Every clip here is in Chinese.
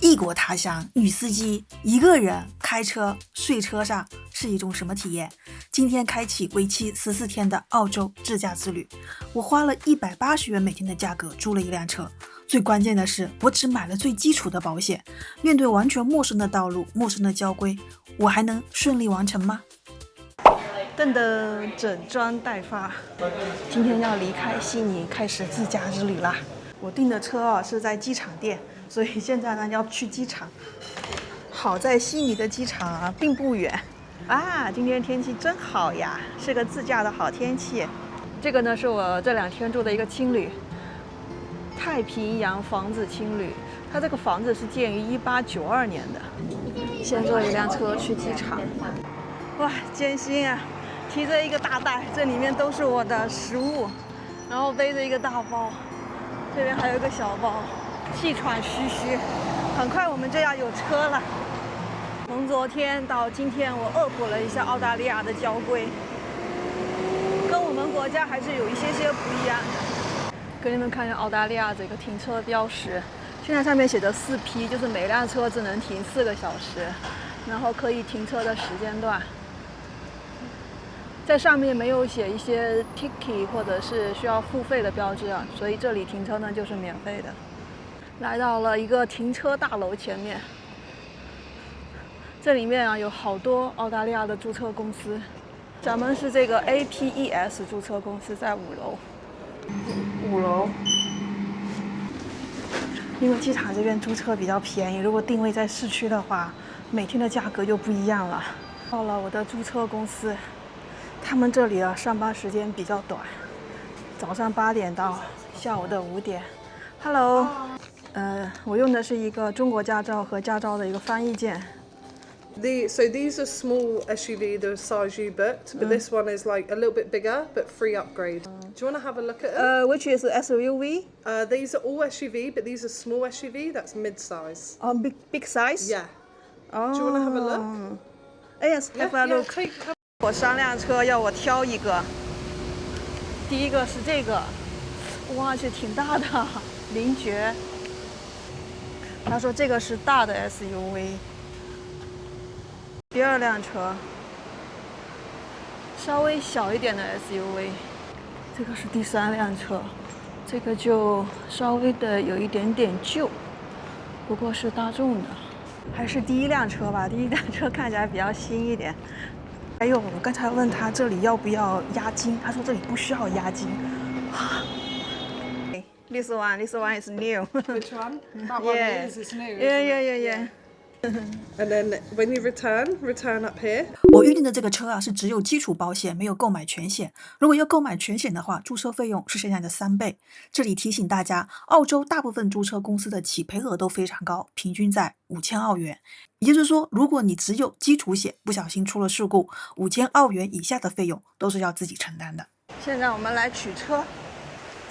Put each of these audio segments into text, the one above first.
異國他鄉，女司機一個人開車睡車上是一種什麼體驗？今天開啟為期14天的澳洲自駕之旅，我花了180元每天的價格租了一輛車。最關鍵的是，我只買了最基礎的保險。面對完全陌生的道路、陌生的交規，我還能順利完成嗎？噔噔，整裝待發，今天要離開悉尼，開始自駕之旅啦。我訂的車是在機場店，所以現在呢要去機场。好在悉尼的機场並不遠啊，今天天氣真好呀，是個自駕的好天气。這個呢是我這2天住的一個青旅，太平洋房子青旅。它這個房子是建於1892年的。先坐一輛車去機場，哇，艱辛啊！提着一個大袋，這裡面都是我的食物，然後背着一個大包。這邊還有一個小包，氣喘吁吁。很快我們就要有車了。從昨天到今天，我惡補了一下澳大利亞的交規，跟我們國家還是有一些不一樣的。给你們看一下澳大利亞這個停車標識，現在上面寫着4P，就是每輛車只能停4個小時，然後可以停車的時間段。在上面沒有寫一些 ticket 或者是需要付費的標誌啊，所以這裡停車呢就是免費的。來到了一個停車大樓前面，這裡面有好多澳大利亞的租車公司。咱們是這個 APES 租車公司，在5樓。5樓，因為機場這邊租車比較便宜，如果定位在市區的話，每天的價格就不一樣了。到了我的租車公司。他們這裡上班時間比較短，早上8點到下午的5點。Hello， 我用的是一個中國駕照和駕照的一個翻譯件。So these are small SUV, the size you booked, but this one is like a little bit bigger, but free upgrade. Do you want to have a look at it? Which is SUV? These are all SUV, but these are small SUV. That's mid-size. Oh, big size? Yeah. Do you want to have a look? Yes, have a look. 我3輛車要我挑一個，第一個是這個，哇，這挺大的，凌爵。他說這個是大的 SUV。第2輛車，稍微小一點的 SUV。這個是第3輛車，這個就稍微的有一點點舊，不過是大眾的。還是第1輛車吧，第1輛車看起來比較新一點。還有，我剛才問他這裡要不要押金，他說這裡不需要押金。This one is new. Which one? That one is. It's new. Yeah. And then when you return up here. 我預定的這個車是只有基礎保險，沒有購買全險。如果要購買全險的話，租車費用是現在的3倍。這裡提醒大家，澳洲大部分租車公司的起賠額都非常高，平均在5000澳元。也就是說，如果你只有基礎險，不小心出了事故，5000澳元以下的費用都是要自己承擔的。現在我們來取車，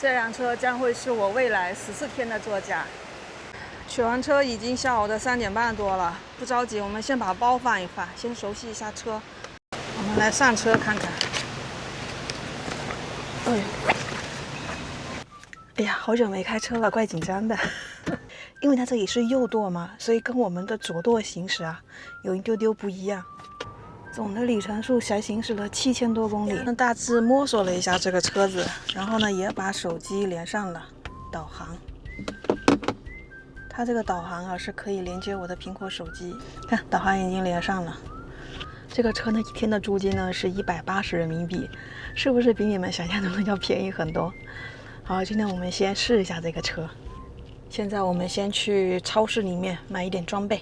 這輛車將會是我未來14天的座駕。取完車已經下午的3點半多了，不着急，我們先把包放一放，先熟悉一下車。我們來上車看看。哎呀，好久沒開車了，怪緊張的。因為它這裡是右舵嘛，所以跟我們的左舵行駛有一丟丟不一樣。總的里程數才行駛了7000多公里。大致摸索了一下這個車子，然後呢也把手機連上了導航。它這個導航是可以連接我的蘋果手機，看導航已經連上了。這個車呢1天的租金呢是180人民幣，是不是比你們想象中的要便宜很多？好，今天我們先試一下這個車。現在我們先去超市裡面買一點裝備，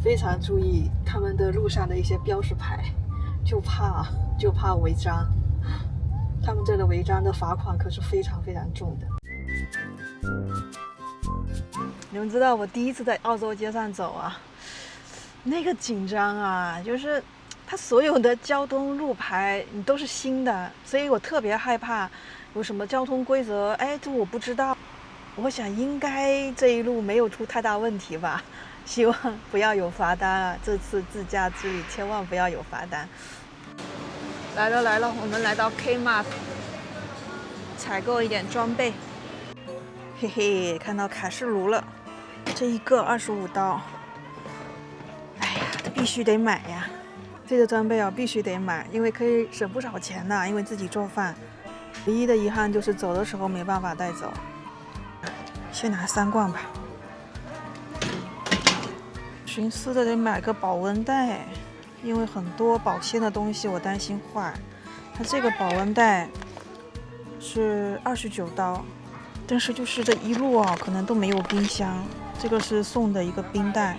非常注意他們的路上的一些標識牌，就怕違章。他們這個違章的罰款可是非常非常重的。你們知道我第一次在澳洲街上走那個緊張就是它所有的交通路牌你都是新的，所以我特別害怕有什麼交通規則，這我不知道。我想應該這一路沒有出太大問題吧，希望不要有罰單這次自駕之旅千萬不要有罰單。來了，我們來到 Kmart 採購一點裝備。嘿嘿，看到卡式爐了。這一个25刀。哎呀，必须得买呀！这个装备啊，必须得买，因为可以省不少錢呢。因為自己做飯，唯一的遺憾就是走的時候沒辦法帶走。先拿3罐吧。尋思着得買個保溫袋，因為很多保鮮的東西我擔心壞。它這個保溫袋是29刀，但是就是這一路啊，可能都沒有冰箱。這個是送的一個冰袋。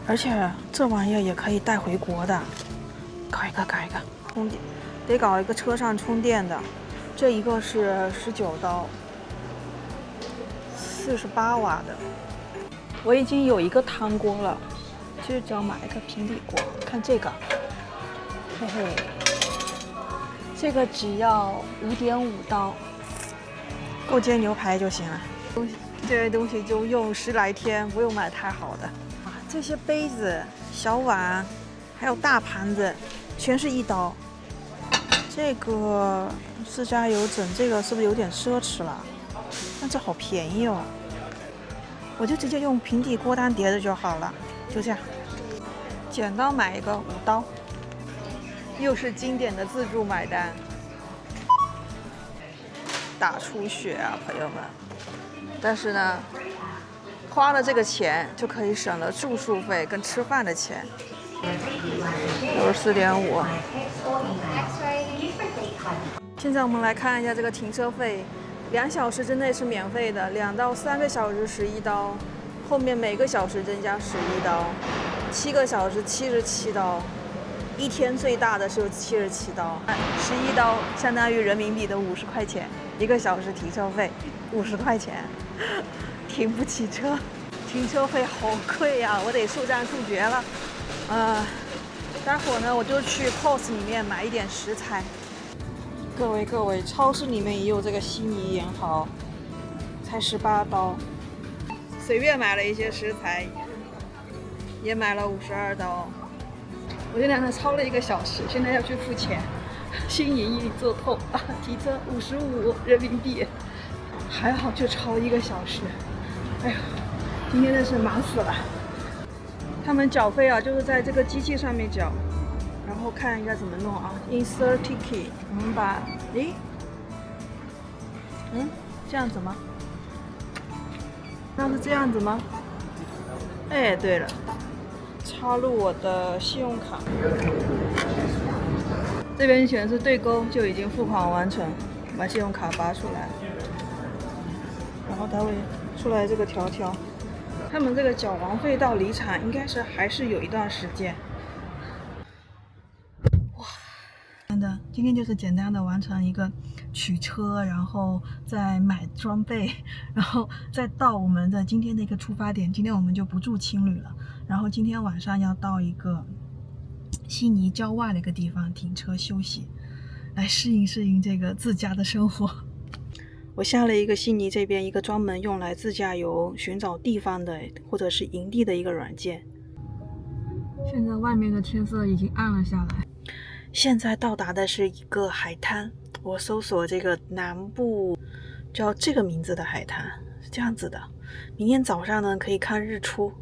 而且這玩意兒也可以帶回國的，搞一個，充電，得搞一個車上充電的。這一個是19刀，48瓦的。我已經有一個湯鍋了，就只要買一個平底鍋。看這個，嘿嘿，這個只要5.5刀，夠煎牛排就行了。這些東西就用10來天，不用買太好的。這些杯子、小碗，還有大盤子，全是1刀。這個自家油整，這個是不是有點奢侈了？但這好便宜哦，我就直接用平底鍋單疊着就好了，就這樣。剪刀買一個5刀，又是經典的自助買單。大出血啊，朋友們！但是呢，花了這個錢就可以省了住宿費跟吃飯的錢。64.5。現在我們來看一下這個停車費，2小時之內是免費的，2到3個小時11刀，後面每個小時增加11刀，7個小時77刀，一天最大的是有77刀，11刀相當於人民幣的50塊錢，1個小時停車費50塊錢，停不起車。停車費好貴呀，我得速戰速決了。待會兒呢，我就去 POS 裡面買一點食材。各位，超市裡面也有這個悉尼鹽蠔，才18刀。隨便買了一些食材，也買了52刀。我現在呢超了1個小時，現在要去付錢。新穎一做透啊，提車55人民幣，還好就超1個小時。哎呀！今天真是忙死了。他們繳費啊，就是在這個機器上面繳，然後看應該怎麼弄啊。Insert ticket， 我們把，這樣子嗎？那是這樣子嗎？哎，對了，插入我的信用卡。這邊顯示對勾就已經付款完成，把信用卡拔出來，然後它會出來這個條條。他們這個繳完費到離場應該是還是有一段時間。哇，真的，今天就是簡單的完成一個取車，然後再買裝備，然後再到我們的今天的一個出發點。今天我們就不住青旅了，然後今天晚上要到一個悉尼郊外的一個地方停車休息，來適應這個自駕的生活。我下了一個悉尼這邊一個專門用來自駕遊尋找地方的或者是營地的一個軟件。現在外面的天色已經暗了下來。現在到達的是一個海灘，我搜索這個南部叫這個名字的海灘，是這樣子的。明天早上呢可以看日出。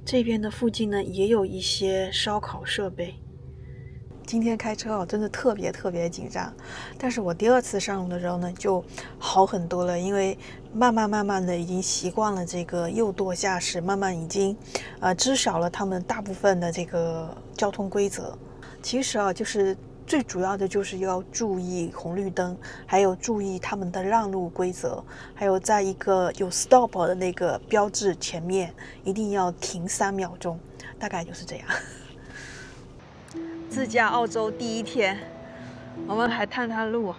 這邊的附近呢也有一些燒烤設備。今天開車真的特別緊張，但是我第2次上路的時候呢就好很多了，因為慢慢的已經習慣了這個右舵駕駛，慢慢已經知曉了他們大部分的這個交通規則。其實啊，就是最主要的就是要注意紅綠燈，還有注意他們的讓路規則，還有在一個有 stop 的那個標誌前面一定要停3秒鐘，大概就是這樣。自駕澳洲第1天，我們還探路。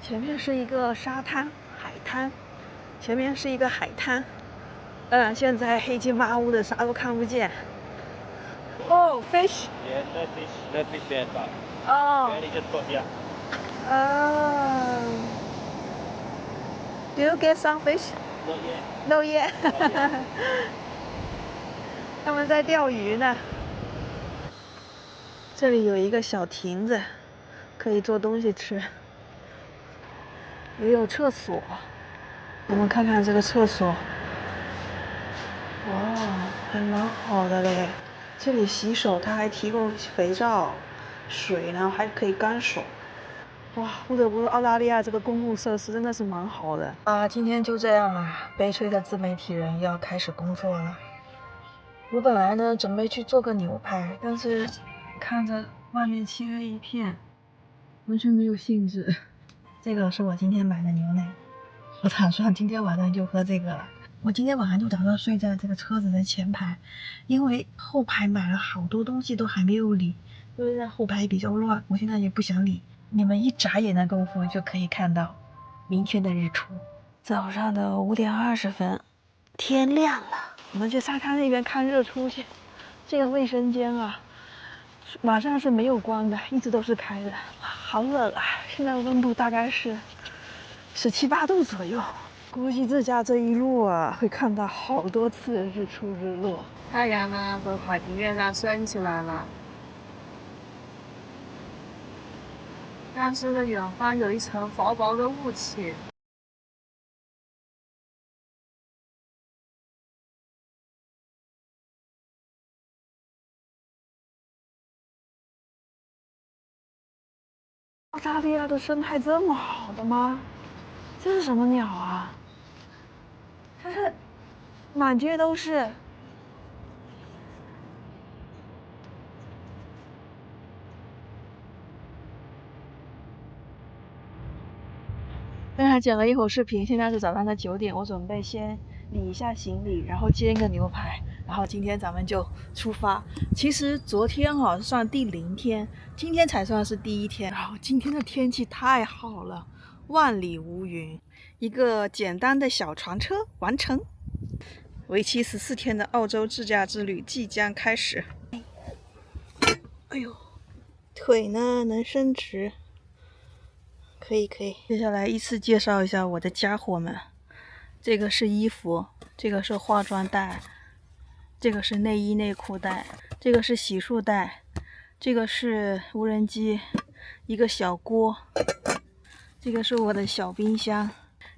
前面是一個沙灘海灘，前面是一個海灘。現在黑漆麻烏的，啥都看不見。Oh, fish. Yeah, no fish there, but Oh. only just got here. Do you get some fish? Not yet. Not yet. 他們在釣魚呢。這裡有一個小亭子，可以做東西吃。也有廁所。我们看看这个厕所，哇，还蛮好的嘞。这里洗手，它还提供肥皂、水，然后还可以干手。哇，不得不说，澳大利亞這個公共設施真的是蠻好的啊！今天就這樣了，悲催的自媒體人要開始工作了。我本來呢準備去做個牛排，但是看着外面漆黑一片，完全沒有興致。這個是我今天買的牛奶，我打算今天晚上就喝這個了。我今天晚上就打算睡在這個車子的前排，因為後排買了好多東西都還沒有理，因為在後排比較亂，我現在也不想理。你們一眨眼的功夫就可以看到明天的日出。早上的5點20分，天亮了，我們去沙灘那邊看日出去。這個衛生間啊，晚上是沒有關的，一直都是開的。好冷啊！現在溫度大概是17、18度左右。估計自駕這一路啊，會看到好多次日出日落。太陽呢，從海平面上升起來了。但是呢，遠方有一層薄薄的霧氣。澳大利亞的生態這麼好的嗎？這是什麼鳥啊？它是滿街都是。剛才剪了一會兒視頻，現在是早上的9點，我準備先理一下行李，然後煎個牛排，然後今天咱們就出發。其實昨天是算第0天，今天才算是第1天。然後今天的天氣太好了，萬里無雲，一個簡單的小船車完成，為期14天的澳洲自駕之旅即將開始。哎呦，腿呢能伸直。可以，接下來依次介紹一下我的家伙們。這個是衣服，這個是化妝袋，這個是內衣內褲袋，這個是洗漱袋，這個是無人機，一個小鍋，這個是我的小冰箱。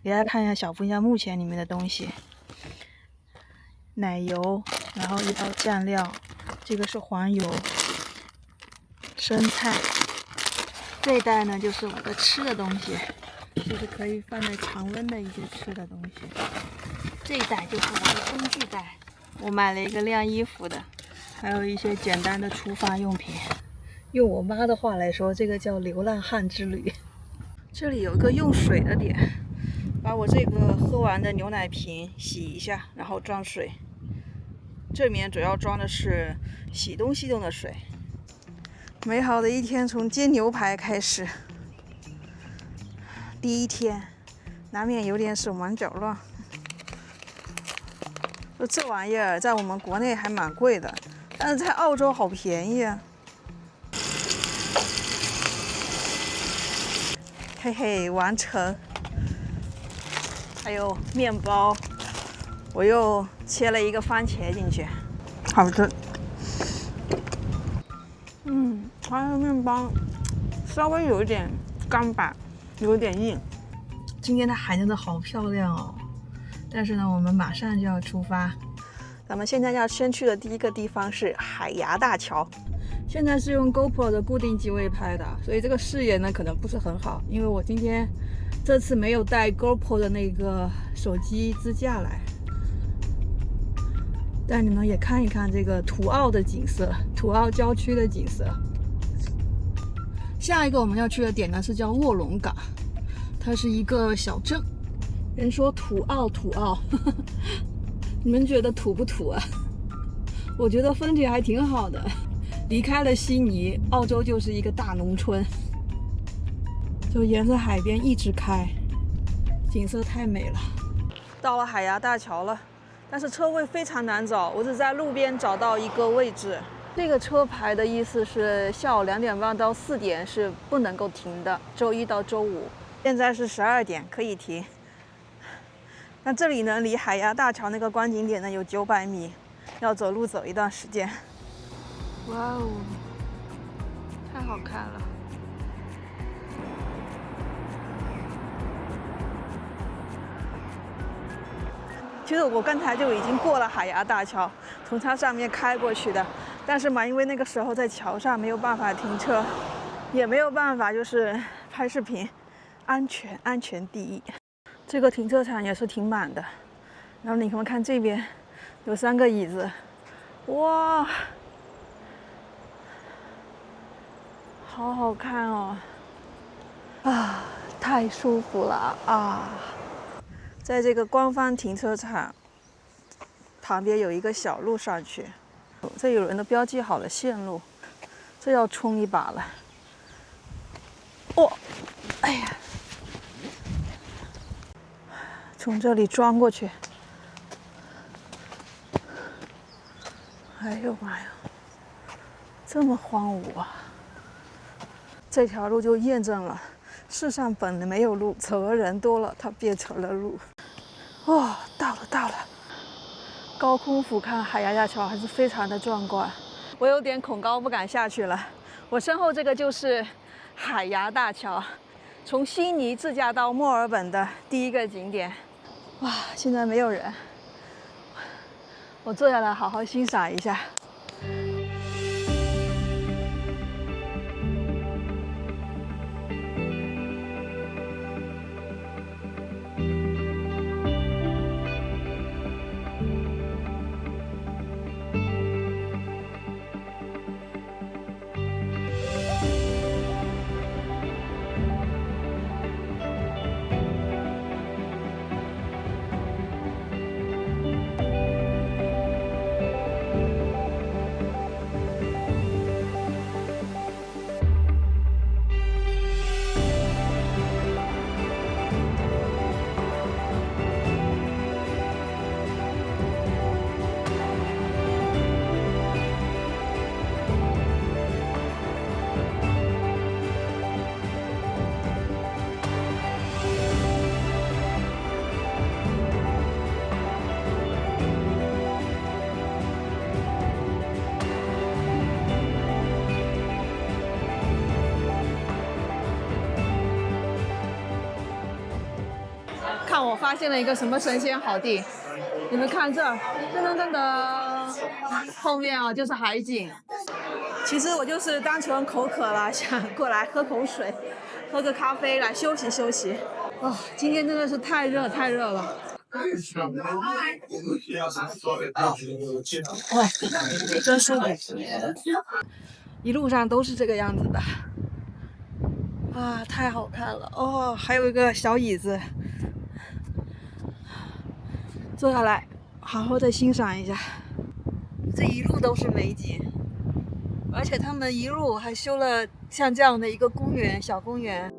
給大家看一下小冰箱目前裡面的東西：奶油，然後一包醬料，這個是黃油，生菜。這一袋呢，就是我的吃的東西，就是可以放在常溫的一些吃的東西。這一袋就是我的工具袋，我買了一個晾衣服的，還有一些簡單的廚房用品。用我媽的話來說，這個叫流浪漢之旅。這裡有一個用水的點，把我這個喝完的牛奶瓶洗一下，然後裝水。這裡面主要裝的是洗東西用的水。美好的一天從煎牛排開始。第1天，難免有點手忙腳亂。這玩意兒在我們國內還蠻貴的，但是在澳洲好便宜啊！嘿嘿，完成。還有麵包，我又切了一個番茄進去，好吃。它的麵包稍微有一點乾巴，有點硬。今天的海真的好漂亮哦！但是呢，我們馬上就要出發。咱們現在要先去的第一個地方是海牙大橋。現在是用 GoPro 的固定機位拍的，所以這個視野呢可能不是很好，因為我今天這次沒有帶 GoPro 的那個手機支架來。但你們也看一看這個土澳的景色，土澳郊區的景色。下一個我們要去的點呢是叫臥龍崗，它是一個小鎮。人說土澳，呵呵，你們覺得土不土啊？我覺得風景還挺好的。離開了悉尼，澳洲就是一個大農村，就沿着海邊一直開，景色太美了。到了海牙大橋了，但是車位非常難找，我只在路邊找到一個位置。這個車牌的意思是下午2點半到4點是不能夠停的，周一到周五。現在是12點，可以停。那這裡呢，離海牙大橋那個觀景點呢有900米，要走路走一段時間。哇哦，太好看了！其實我剛才就已經過了海牙大橋，從它上面開過去的。但是嘛，因為那個時候在橋上沒有辦法停車，也沒有辦法就是拍視頻，安全第一。這個停車場也是挺滿的。然後你們看這邊有3個椅子，哇，好好看哦！啊，太舒服了啊！在这個官方停車場旁邊有一個小路上去，這有人都標記好了線路，這要衝一把了。哦，哎呀，從這裡鑽過去。哎呦媽呀，這麼荒蕪啊！這條路就驗證了，世上本來沒有路，走的人多了，它變成了路。哦，到了！高空俯瞰海牙大橋還是非常的壯觀，我有點恐高，不敢下去了。我身後這個就是海牙大橋，從悉尼自駕到墨爾本的第一個景點。哇，現在沒有人，我坐下來好好欣賞一下。看，我发现了一个什么神仙好地！你们看这，噔，后面啊就是海景。其實我就是單純口渴了，想過來喝口水，喝個咖啡來休息休息。哦，今天真的是太熱了。哇，真舒服！一路上都是這個樣子的。啊，太好看了哦！還有一個小椅子，坐下來好好的欣賞一下。這一路都是美景，而且他們一路還修了像這樣的一個公園，小公園。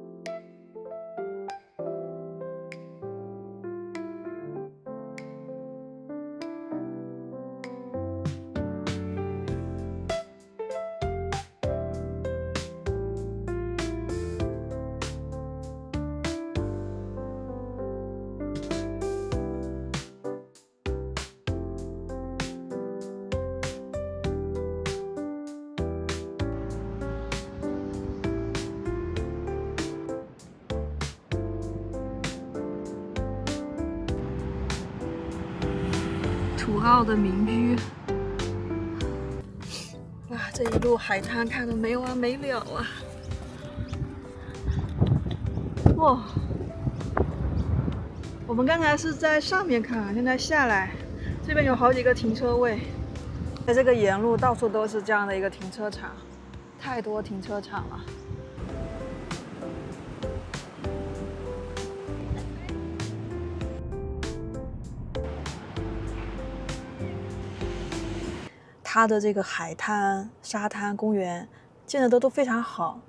土澳的民居，哇，這一路海灘看得沒完沒了啊！哇，我們剛才是在上面看，現在下來，這邊有好幾個停車位，在這個沿路到處都是這樣的一個停車場，太多停車場了。它的這個海灘、沙灘、公園建的都非常好，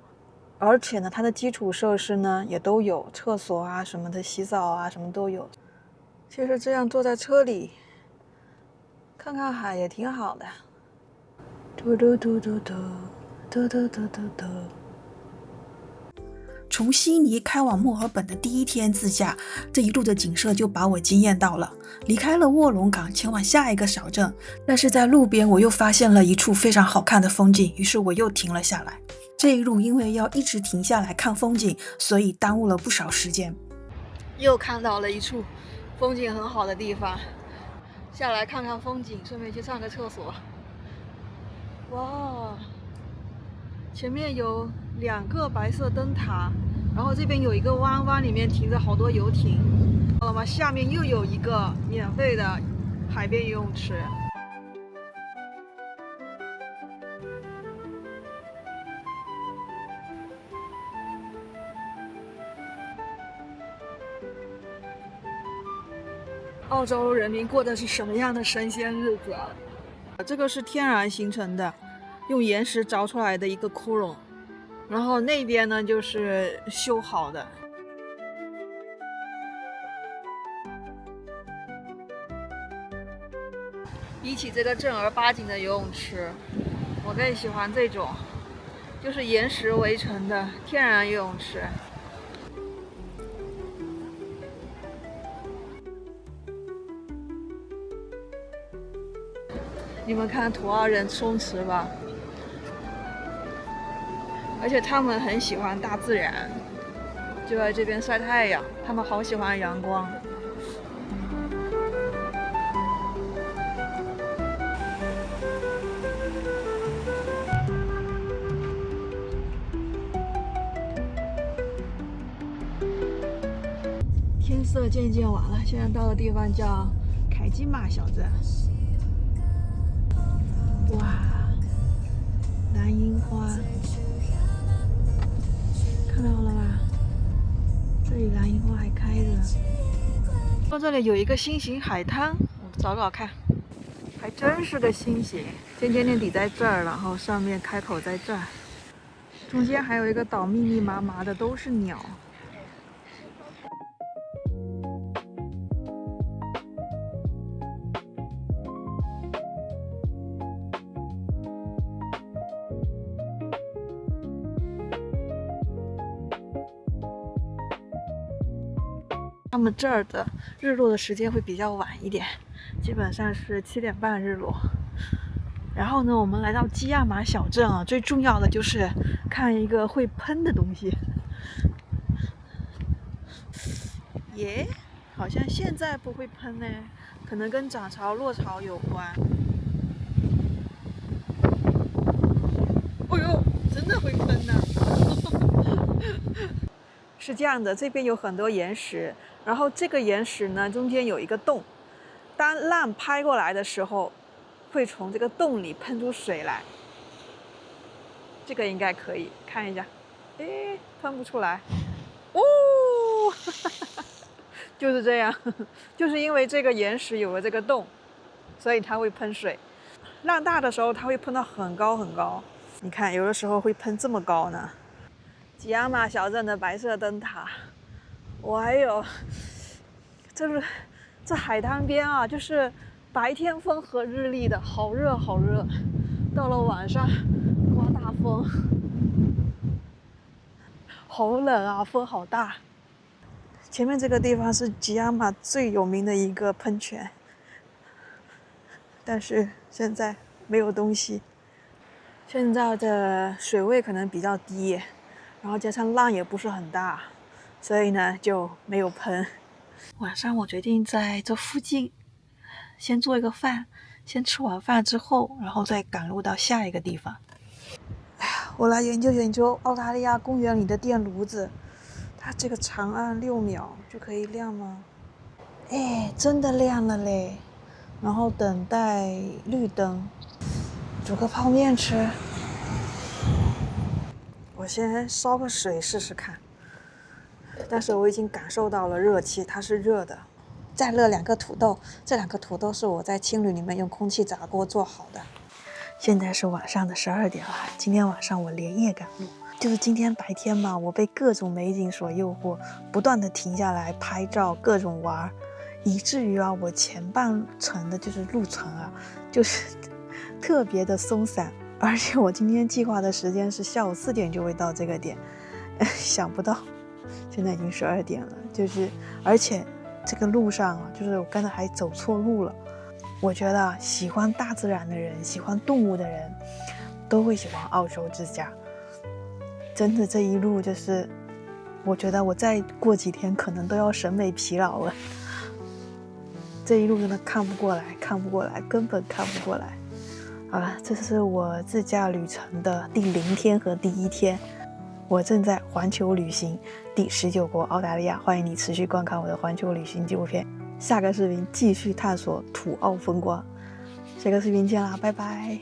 而且呢，它的基礎設施呢也都有，廁所啊什麼的，洗澡啊什麼都有。其實這樣坐在車裡看看海也挺好的。嘟嘟嘟嘟嘟嘟嘟嘟嘟嘟。從悉尼開往墨爾本的第一天自駕，這一路的景色就把我驚豔到了。離開了臥龍崗，前往下一個小鎮，但是在路邊我又發現了一處非常好看的風景，於是我又停了下來。這一路因為要一直停下來看風景，所以耽誤了不少時間。又看到了一處風景很好的地方，下來看看風景，順便去上個廁所。哇，前面有2個白色燈塔，然後這邊有一個灣，灣裡面停着好多遊艇。看到了嗎？下面又有一個免費的海邊游泳池。澳洲人民过的是什么样的神仙日子啊？这个是天然形成的，用岩石凿出来的一个窟窿，然后那边呢就是修好的。比起这个正儿八经的游泳池，我更喜欢这种，就是岩石围成的天然游泳池。你们看土澳人冲池吧，而且他们很喜欢大自然，就在这边晒太阳，他们好喜欢陽光。天色渐渐晚了，现在到的地方叫凱基馬小鎮。哇，藍櫻花，看到了吧？這裡藍櫻花還開着。到這裡有一個心形海灘，我找找看，還真是個心形，尖尖點底在這兒，然後上面開口在這兒，中間還有一個島，密密麻麻的都是鳥。他們這兒的日落的時間會比較晚一點，基本上是7點半日落。然後呢，我們來到基亞馬小鎮啊，最重要的就是看一個會噴的東西。耶，好像現在不會噴呢，可能跟漲潮落潮有關。哎呦，真的會噴呢！是這樣的，這邊有很多岩石，然後這個岩石呢，中間有一個洞，當浪拍過來的時候，會從這個洞裡噴出水來。這個應該可以看一下，誒，噴不出來，哦，就是這樣，就是因為這個岩石有了這個洞，所以它會噴水。浪大的時候，它會噴到很高很高，你看，有的時候會噴這麼高呢。基亞馬小鎮的白色燈塔，我還有，這海灘邊啊，就是白天風和日麗的，好熱好熱。到了晚上，颳大風，好冷啊，風好大。前面這個地方是基亞馬最有名的一個噴泉，但是現在沒有東西。現在的水位可能比較低。然後加上浪也不是很大，所以呢就沒有噴。晚上我決定在這附近先做一個飯，先吃完飯之後，然後再趕路到下一個地方。哎呀，我來研究澳大利亞公園裡的電爐子，它這個長按6秒就可以亮嗎？哎，真的亮了嘞！然後等待綠燈，煮個泡麵吃。我先燒個水試試看，但是我已經感受到了熱氣，它是熱的。再熱2個土豆，這2個土豆是我在青旅裡面用空氣炸鍋做好的。現在是晚上的12點了，今天晚上我連夜趕路。就是今天白天嘛，我被各種美景所誘惑，不斷的停下來拍照，各種玩，以至於啊，我前半程的就是路程啊，就是特別的鬆散。而且我今天計劃的時間是下午4點就會到這個點，想不到現在已經12點了，就是而且這個路上啊，就是我剛才還走錯路了。我覺得喜歡大自然的人，喜歡動物的人，都會喜歡澳洲之家。真的這一路就是，我覺得我再過幾天可能都要審美疲勞了。這一路真的看不過来，根本看不过来。好了，这是我自驾旅程的第0天和第1天，我正在環球旅行第19國澳大利亞，歡迎你持續觀看我的環球旅行紀錄片。下個視頻繼續探索土澳風光，下個視頻見啦，拜拜。